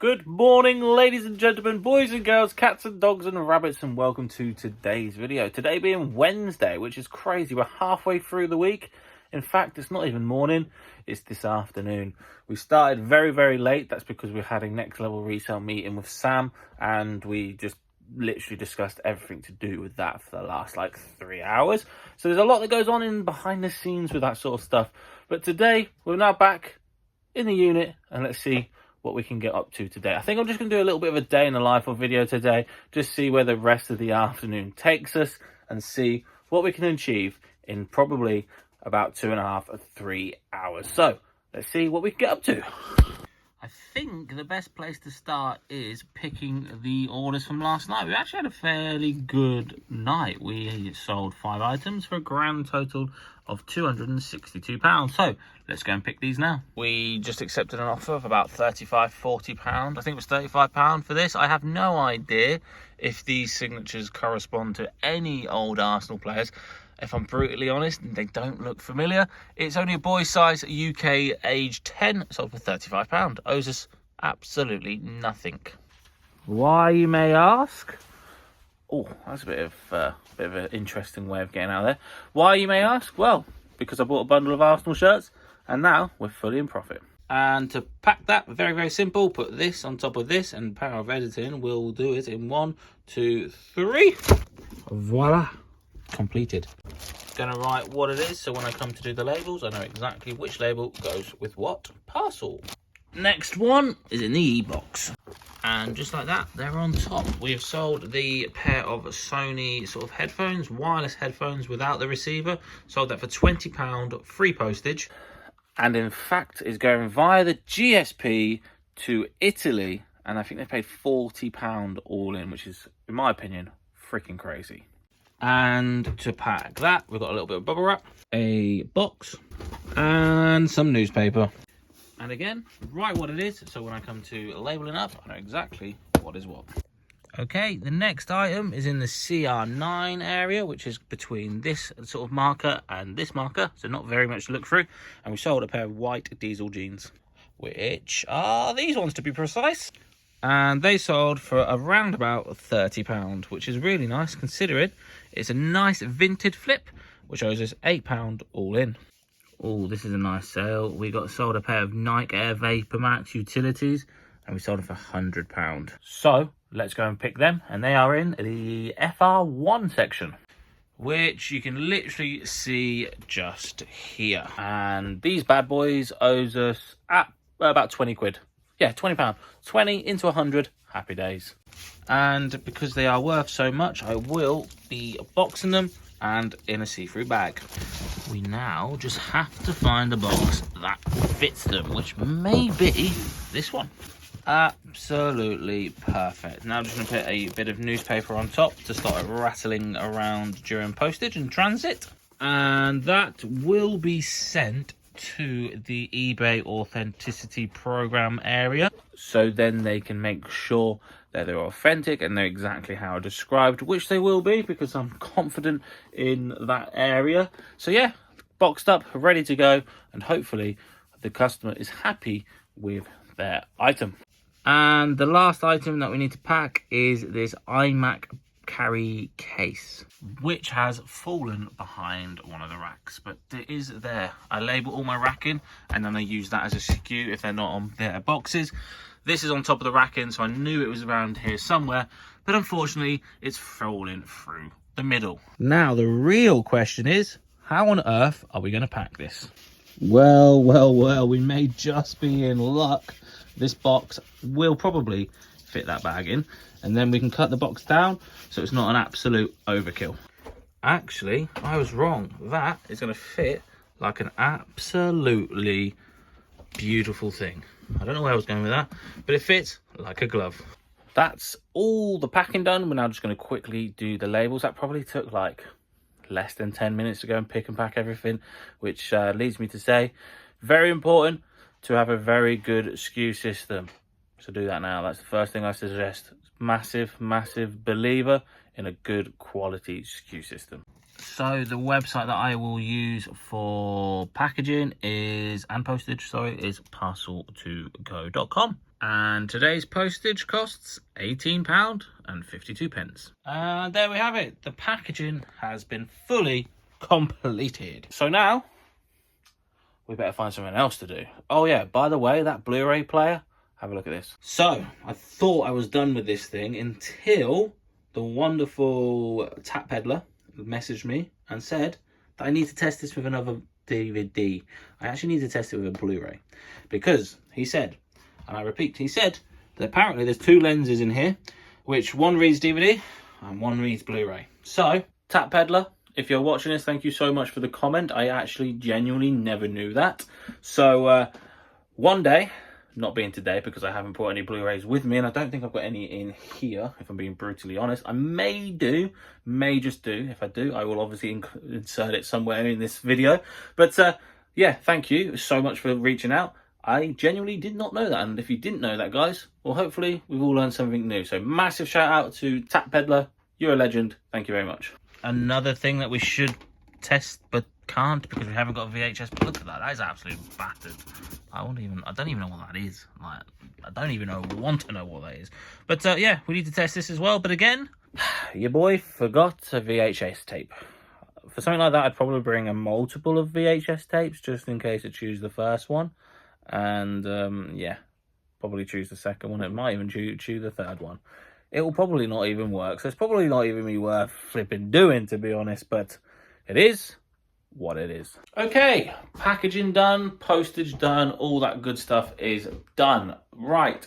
Good morning, ladies and gentlemen, boys and girls, cats and dogs and rabbits, and welcome to today's video. Today being Wednesday, which is crazy. We're halfway through the week. In fact, it's not even morning, it's this afternoon. We started very late. That's because we had a next level resale meeting with Sam, and we just literally discussed everything to do with that for the last 3 hours. So there's a lot that goes on in behind the scenes with that sort of stuff. But today, we're now back in the unit, and let's see what we can get up to today. I think I'm just going to do a little bit of a day in the life of video today, just see where the rest of the afternoon takes us and see what we can achieve in probably about 2.5 or 3 hours. So let's see what we can get up to. I think the best place to start is picking the orders from last night. We actually had a fairly good night. We sold 5 items for a grand total of £262. So let's go and pick these now. We just accepted an offer of about £40. I think it was £35 for this. I have no idea if these signatures correspond to any old Arsenal players. If I'm brutally honest, they don't look familiar. It's only a boy size, UK age 10, sold for £35. Owes us absolutely nothing. Why, you may ask? Oh, that's a bit of an interesting way of getting out there. Why, you may ask? Well, because I bought a bundle of Arsenal shirts, and now we're fully in profit. And to pack that, very simple. Put this on top of this, and power of editing will do it in 1, 2, 3. Voila. Completed. Gonna write what it is, so when I come to do the labels, I know exactly which label goes with what parcel. Next one is in the e-box. And just like that, they're on top. We have sold the pair of Sony sort of headphones, wireless headphones without the receiver. Sold that for £20, free postage. And in fact, is going via the GSP to Italy. And I think they paid £40 all in, which is, in my opinion, freaking crazy. And to pack that, we've got a little bit of bubble wrap, a box, and some newspaper. And again, write what it is, so when I come to labeling up, I know exactly what is what. Okay, the next item is in the CR9 area, which is between this sort of marker and this marker, so not very much to look through. And we sold a pair of white diesel jeans, which are these ones to be precise. And they sold for around about £30, which is really nice considering it's a nice vintage flip, which owes us £8 all in. Oh, this is a nice sale. We got sold a pair of Nike Air Vapor Max utilities, and we sold them for £100. So let's go and pick them, and they are in the FR1 section, which you can literally see just here. And these bad boys owes us at about 20 quid. Yeah, £20. 20 into 100, happy days. And because they are worth so much, I will be boxing them and in a see-through bag. We now just have to find a box that fits them, which may be this one. Absolutely perfect. Now I'm just going to put a bit of newspaper on top to start rattling around during postage and transit. And that will be sent to the eBay authenticity program area, so then they can make sure that they're authentic and they're exactly how described, which they will be because I'm confident in that area. So yeah, boxed up, ready to go, and hopefully the customer is happy with their item. And the last item that we need to pack is this iMac carry case, which has fallen behind one of the racks, but it is there. I label all my racking and then I use that as a SKU if they're not on their boxes. This is on top of the racking, so I knew it was around here somewhere, but unfortunately it's fallen through the middle. Now the real question is, how on earth are we going to pack this? Well, we may just be in luck. This box will probably fit that bag in, and then we can cut the box down so it's not an absolute overkill. Actually, I was wrong. That is going to fit like an absolutely beautiful thing. I don't know where I was going with that, but it fits like a glove. That's all the packing done. We're now just going to quickly do the labels. That probably took less than 10 minutes to go and pick and pack everything, which leads me to say, very important to have a very good SKU system. So do that now. That's the first thing I suggest. Massive believer in a good quality SKU system. So the website that I will use for packaging is, and postage, sorry, is parcel2go.com. And today's postage costs £18.52. And there we have it. The packaging has been fully completed. So now, we better find something else to do. Oh yeah, by the way, that Blu-ray player, have a look at this. So, I thought I was done with this thing until the wonderful Tap Peddler messaged me and said that I need to test this with another DVD. I actually need to test it with a Blu-ray. Because he said, and I repeat, he said that apparently there's two lenses in here, which one reads DVD and one reads Blu-ray. So, Tap Peddler, if you're watching this, thank you so much for the comment. I actually genuinely never knew that. So, one day, not being today because I haven't brought any Blu-rays with me, and I don't think I've got any in here, if I'm being brutally honest. I may just do. If I do, I will obviously insert it somewhere in this video. But, yeah, thank you so much for reaching out. I genuinely did not know that, and if you didn't know that, guys, well, hopefully we've all learned something new. So massive shout out to Tap Peddler. You're a legend. Thank you very much. Another thing that we should test but can't because we haven't got a VHS. But look at that. That is absolutely battered. I don't even know what that is. Like, I don't even want to know what that is. But yeah, we need to test this as well. But again, your boy forgot a VHS tape. For something like that, I'd probably bring a multiple of VHS tapes just in case I choose the first one. And yeah, probably choose the second one. It might even choose the third one. It will probably not even work, so it's probably not even be worth flipping doing, to be honest, but it is what it is. Okay, packaging done, postage done, all that good stuff is done. Right,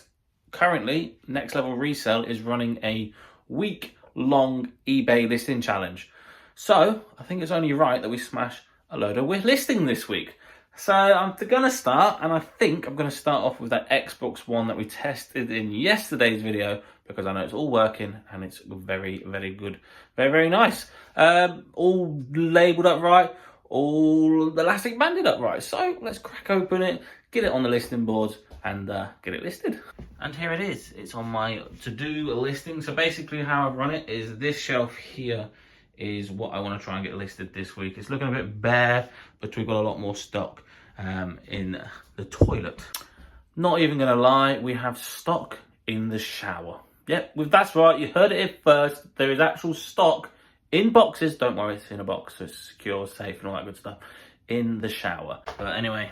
currently Next Level Resell is running a week-long eBay listing challenge. So I think it's only right that we smash a load of listing this week. So I'm going to start, and I think I'm going to start off with that Xbox One that we tested in yesterday's video, because I know it's all working and it's very, very good. Very, very nice. All labelled up right, all elastic banded up right. So let's crack open it, get it on the listing boards, and get it listed. And here it is. It's on my to-do listing. So basically how I've run it is this shelf here is what I want to try and get listed this week. It's looking a bit bare, but we've got a lot more stock in the toilet. Not even gonna lie, we have stock in the shower. Yep, that's right, you heard it here first. There is actual stock in boxes. Don't worry, it's in a box, so it's secure, safe, and all that good stuff in the shower. But anyway,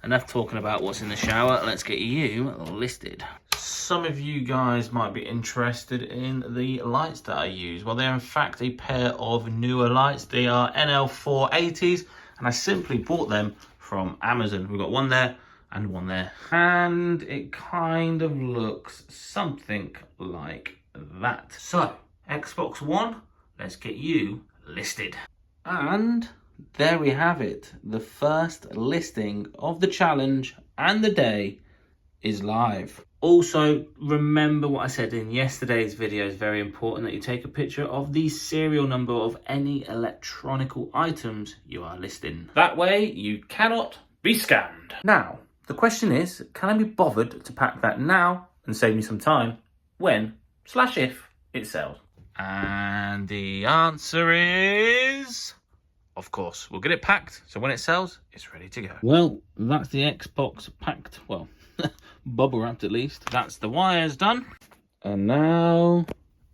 enough talking about what's in the shower. Let's get you listed. Some of you guys might be interested in the lights that I use. Well, they're in fact a pair of newer lights. They are NL480s, and I simply bought them from Amazon. We've got one there and one there. And it kind of looks something like that. So, Xbox One, let's get you listed. And there we have it. The first listing of the challenge and the day is live. Also, remember what I said in yesterday's video. Is very important that you take a picture of the serial number of any electronical items you are listing. That way, you cannot be scammed. Now, the question is, can I be bothered to pack that now and save me some time when/if it sells? And the answer is, of course, we'll get it packed, so when it sells, it's ready to go. Well, that's the Xbox packed. Well, bubble wrapped at least. That's the wires done. And now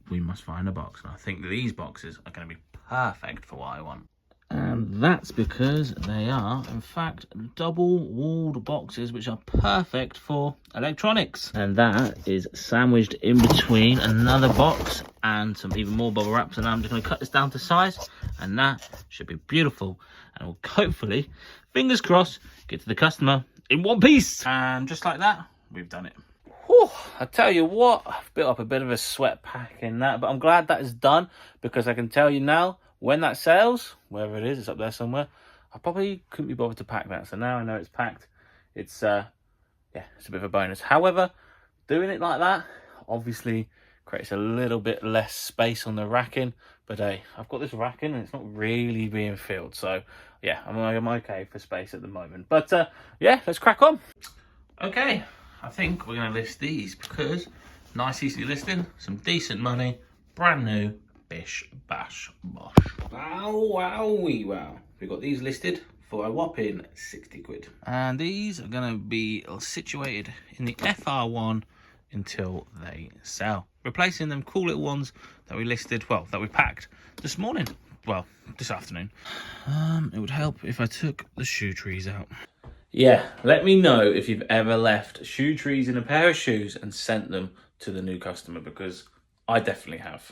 we must find a box. And I think these boxes are going to be perfect for what I want. And that's because they are, in fact, double-walled boxes, which are perfect for electronics. And that is sandwiched in between another box and some even more bubble wraps. And I'm just going to cut this down to size, and that should be beautiful. And we'll hopefully, fingers crossed, get to the customer in one piece. And just like that, we've done it. Whew, I tell you what, I've built up a bit of a sweat pack in that, but I'm glad that is done, because I can tell you now, when that sells, wherever it is, it's up there somewhere, I probably couldn't be bothered to pack that. So now I know it's packed. It's, yeah, it's a bit of a bonus. However, doing it like that, obviously creates a little bit less space on the racking. But hey, I've got this racking and it's not really being filled. So yeah, I'm okay for space at the moment. But yeah, let's crack on. Okay, I think we're going to list these because nice easy listing, some decent money, brand new, bish, bash, bosh. Wow, wowie, wow. We've got these listed for a whopping 60 quid. And these are going to be situated in the FR1 until they sell, replacing them cool little ones that we listed, well, that we packed this morning, well, this afternoon. It would help if I took the shoe trees out. Yeah, let me know if you've ever left shoe trees in a pair of shoes and sent them to the new customer, because I definitely have.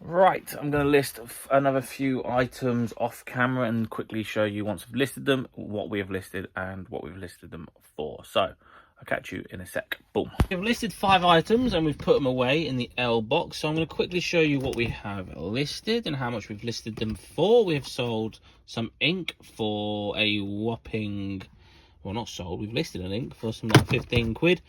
Right, I'm going to list another few items off camera and quickly show you, once we've listed them, what we have listed and what we've listed them for. So I'll catch you in a sec. Boom. We've listed 5 items and we've put them away in the L box. So I'm going to quickly show you what we have listed and how much we've listed them for. We've sold some ink for a whopping, well, not sold, we've listed an ink for some like 15 quid.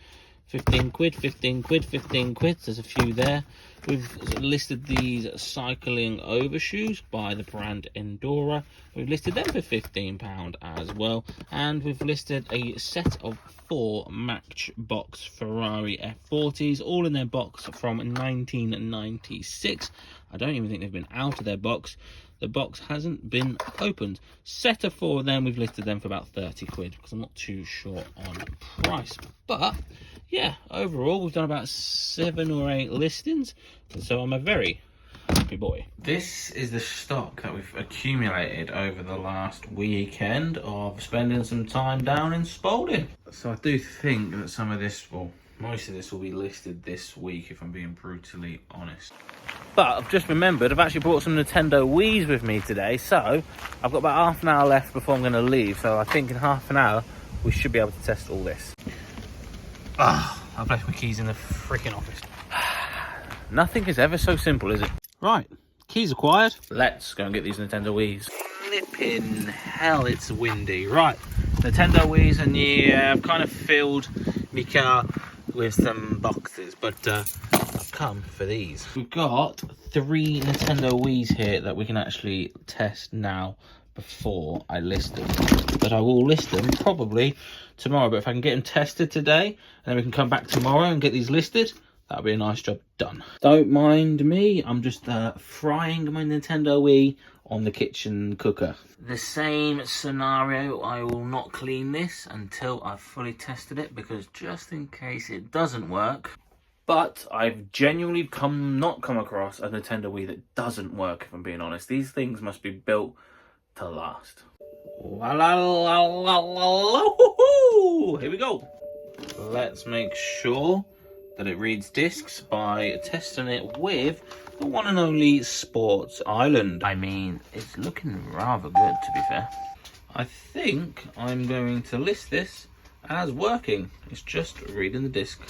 15 quid, 15 quid, 15 quid. There's a few there. We've listed these cycling overshoes by the brand Endura. We've listed them for £15 as well. And we've listed a set of 4 Matchbox Ferrari F40s, all in their box from 1996. I don't even think they've been out of their box. The box hasn't been opened. Set of 4 of them, we've listed them for about 30 quid because I'm not too sure on price. But yeah, overall we've done about 7 or 8 listings, so I'm a very happy boy. This is the stock that we've accumulated over the last weekend of spending some time down in Spalding. So I do think that some of this, well, most of this will be listed this week, if I'm being brutally honest. But I've just remembered, I've actually brought some Nintendo Wiis with me today, so I've got about half an hour left before I'm going to leave, so I think in half an hour we should be able to test all this. I've left my keys in the freaking office. Nothing is ever so simple, is it? Right, keys acquired. Let's go and get these Nintendo Wiis. Flipping hell, it's windy. Right, Nintendo Wiis are new. I've kind of filled my car with some boxes, but I've come for these. We've got 3 Nintendo Wiis here that we can actually test now before I list them. But I will list them probably tomorrow. But if I can get them tested today, and then we can come back tomorrow and get these listed, that'll be a nice job done. Don't mind me, I'm just frying my Nintendo Wii on the kitchen cooker. The same scenario, I will not clean this until I've fully tested it, because just in case it doesn't work. But I've genuinely not come across a Nintendo Wii that doesn't work, if I'm being honest. These things must be built to last. Here we go. Let's make sure that it reads discs by testing it with the one and only Sports Island. I mean, it's looking rather good, to be fair. I think I'm going to list this as working. It's just reading the disc.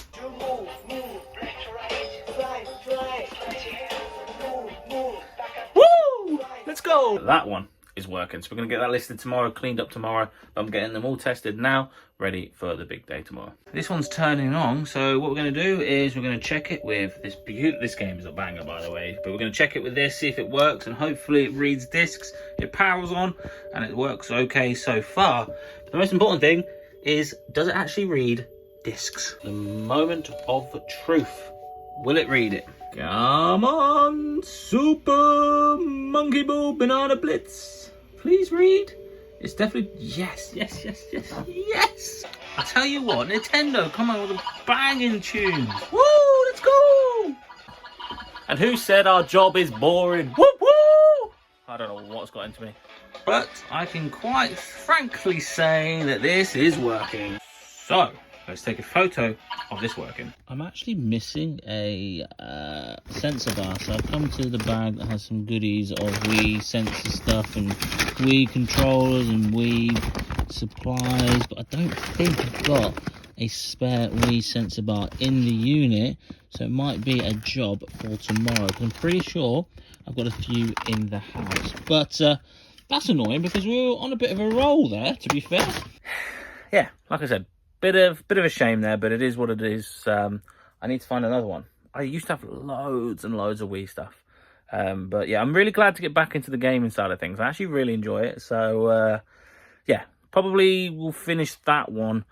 Woo! Let's go! That one is working, so we're going to get that listed tomorrow, cleaned up tomorrow. But I'm getting them all tested now, ready for the big day tomorrow. This one's turning on, so what we're going to do is we're going to check it with this this game is a banger, by the way, but we're going to check it with this, see if it works, and hopefully it reads discs, it powers on, and it works okay so far. But the most important thing is, does it actually read discs? The moment of truth. Will it read it? Come on, Super Monkey Ball Banana Blitz. Please read. It's definitely, yes. I tell you what, Nintendo, come on with a banging tunes. Woo, let's go. And who said our job is boring? Woo, woo. I don't know what's got into me. But I can quite frankly say that this is working. So, let's take a photo of this working. I'm actually missing a sensor bar, so I've come to the bag that has some goodies of Wii sensor stuff and Wii controllers and Wii supplies, but I don't think I've got a spare Wii sensor bar in the unit, so it might be a job for tomorrow, because I'm pretty sure I've got a few in the house. But that's annoying, because we were on a bit of a roll there, to be fair. Yeah, like I said, bit of a shame there, but it is what it is. I need to find another one. I used to have loads and loads of Wii stuff. But yeah, I'm really glad to get back into the gaming side of things. I actually really enjoy it. So yeah, probably we'll finish that one,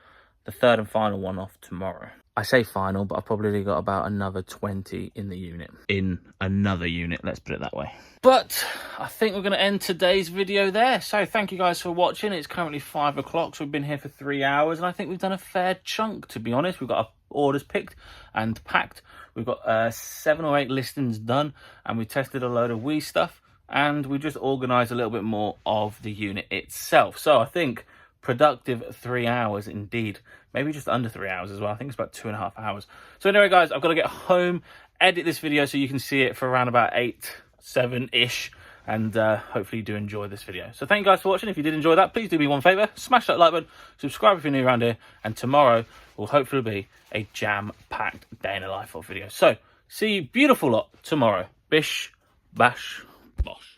the third and final one, off tomorrow. I say final, but I've probably got about another 20 in the unit. In another unit, let's put it that way. But I think we're going to end today's video there. So thank you guys for watching. It's currently 5 o'clock, so we've been here for 3 hours, and I think we've done a fair chunk, to be honest. We've got our orders picked and packed. We've got 7 or 8 listings done, and we tested a load of Wii stuff, and we just organised a little bit more of the unit itself. So I think productive 3 hours indeed. Maybe just under 3 hours as well. I think it's about 2.5 hours. So anyway, guys, I've got to get home, edit this video so you can see it for around about 8, 7-ish. And hopefully you do enjoy this video. So thank you guys for watching. If you did enjoy that, please do me one favour. Smash that like button. Subscribe if you're new around here. And tomorrow will hopefully be a jam-packed day in the life of video. So see you beautiful lot tomorrow. Bish, bash, bosh.